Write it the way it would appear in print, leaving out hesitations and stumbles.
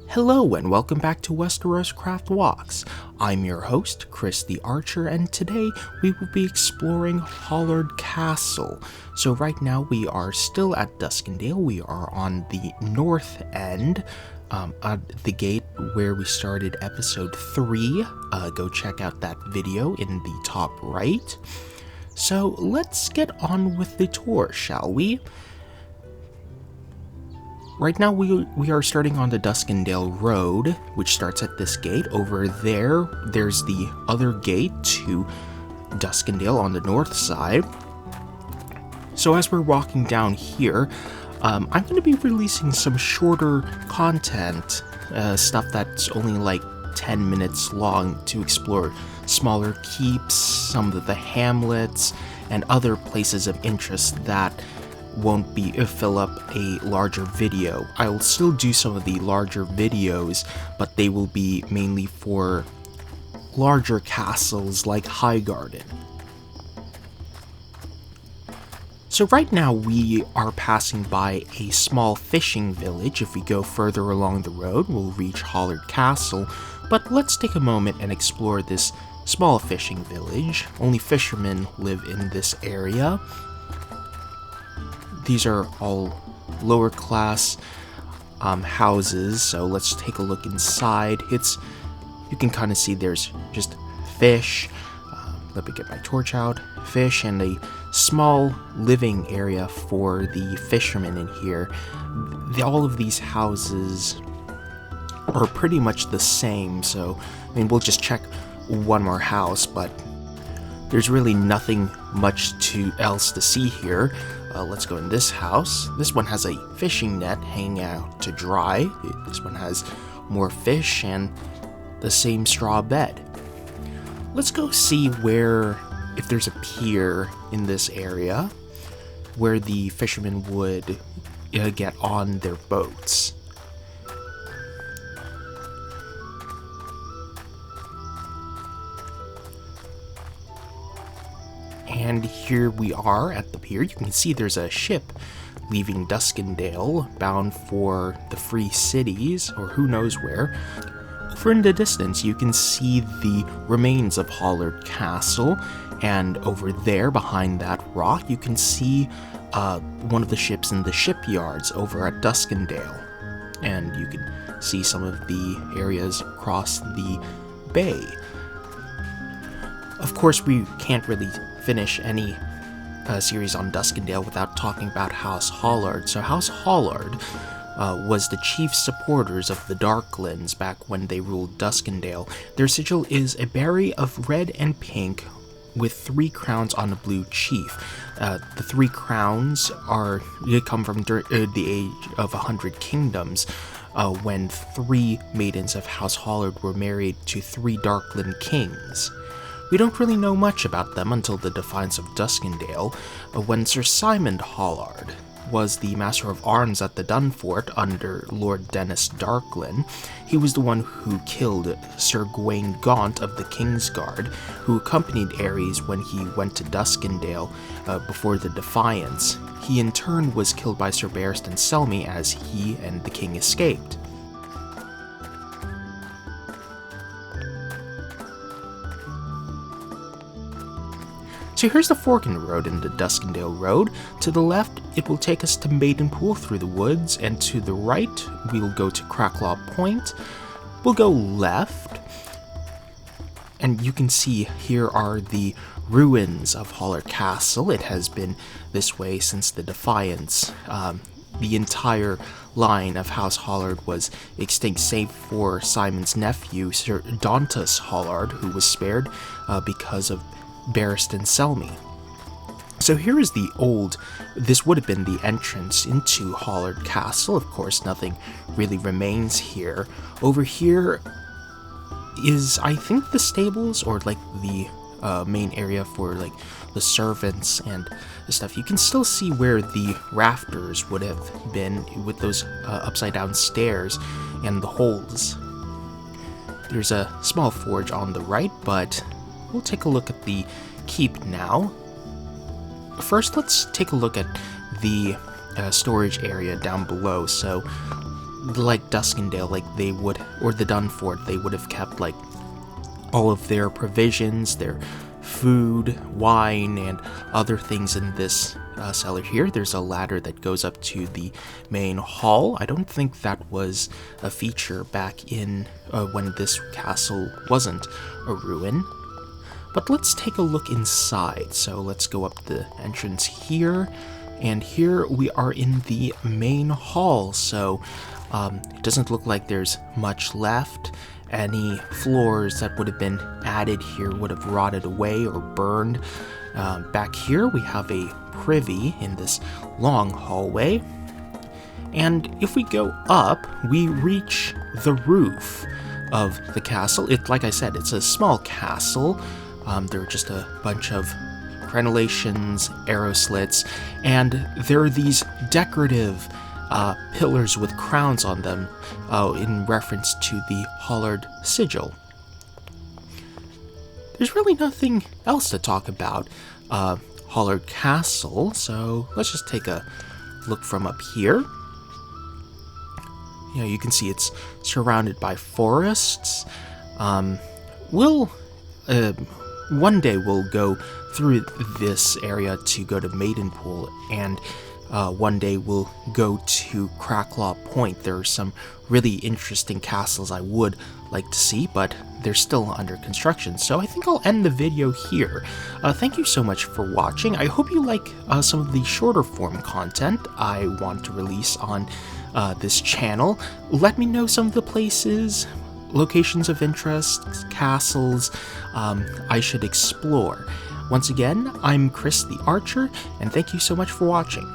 Hello and welcome back to WesteroScraft Walks. I'm your host, Chris the Archer, and today we will be exploring Hollard Castle. So right now we are still at Duskendale. We are on the north end, at the gate where we started episode 3. Go check out that video in the top right. So let's get on with the tour, shall we? Right now we are starting on the Duskendale Road, which starts at this gate. Over there's the other gate to Duskendale on the north side. So as we're walking down here, I'm going to be releasing some shorter content, stuff that's only like 10 minutes long to explore smaller keeps, some of the hamlets, and other places of interest that won't be fill up a larger video. I'll still do some of the larger videos, but they will be mainly for larger castles like Highgarden. So right now we are passing by a small fishing village. If we go further along the road, we'll reach Hollard Castle, but let's take a moment and explore this small fishing village. Only fishermen live in this area. These are all lower class houses, so let's take a look inside. You can kind of see there's just fish. Let me get my torch out. Fish and a small living area for the fishermen in here. All of these houses are pretty much the same, so we'll just check one more house, but there's really nothing much else to see here. Let's go in this house. This one has a fishing net hanging out to dry. This one has more fish and the same straw bed. Let's go see if there's a pier in this area where the fishermen would get on their boats. And here we are at the pier. You can see there's a ship leaving Duskendale, bound for the Free Cities, or who knows where. Over in the distance, you can see the remains of Hollard Castle, and over there, behind that rock, you can see one of the ships in the shipyards over at Duskendale. And you can see some of the areas across the bay. Of course, we can't really finish any series on Duskendale without talking about House Hollard. So House Hollard was the chief supporters of the Darklands back when they ruled Duskendale. Their sigil is a berry of red and pink with 3 crowns on a blue chief. The 3 crowns come from the age of 100 kingdoms, when 3 maidens of House Hollard were married to 3 Darkland kings. We don't really know much about them until the defiance of Duskendale, when Sir Simon Hollard was the Master of Arms at the Dunfort under Lord Dennis Darkland. He was the one who killed Sir Gawain Gaunt of the Kingsguard, who accompanied Ares when he went to Duskendale before the defiance. He in turn was killed by Sir Barristan Selmy as he and the king escaped. So here's the fork in the road in the Duskendale Road. To the left, it will take us to Maidenpool through the woods, and to the right, we'll go to Cracklaw Point. We'll go left, and you can see here are the ruins of Hollard Castle. It has been this way since the defiance. The entire line of House Hollard was extinct, save for Simon's nephew, Sir Dauntus Hollard, who was spared because of Barristan Selmy. So here is this would have been the entrance into Hollard Castle. Of course, nothing really remains here. Over here is, I think, the stables, or like the main area for like the servants and the stuff. You can still see where the rafters would have been with those upside down stairs and the holes. There's a small forge on the right, but we'll take a look at the keep now. First, let's take a look at the storage area down below. So like Duskendale, like they would, or the Dunfort, they would have kept like all of their provisions, their food, wine, and other things in this cellar here. There's a ladder that goes up to the main hall. I don't think that was a feature back in when this castle wasn't a ruin. But let's take a look inside. So let's go up the entrance here, and here we are in the main hall. So it doesn't look like there's much left. Any floors that would have been added here would have rotted away or burned. Back here we have a privy in this long hallway. And if we go up, we reach the roof of the castle. Like I said, it's a small castle. There are just a bunch of crenellations, arrow slits, and there are these decorative pillars with crowns on them in reference to the Hollard sigil. There's really nothing else to talk about Hollard Castle, so let's just take a look from up here. You know, you can see it's surrounded by forests. One day we'll go through this area to go to Maidenpool, and one day we'll go to Cracklaw Point. There are some really interesting castles I would like to see, but they're still under construction, so I think I'll end the video here. Thank you so much for watching. I hope you like some of the shorter form content I want to release on this channel. Let me know some of the places, locations of interest, castles I should explore. Once again, I'm Chris the Archer, and thank you so much for watching.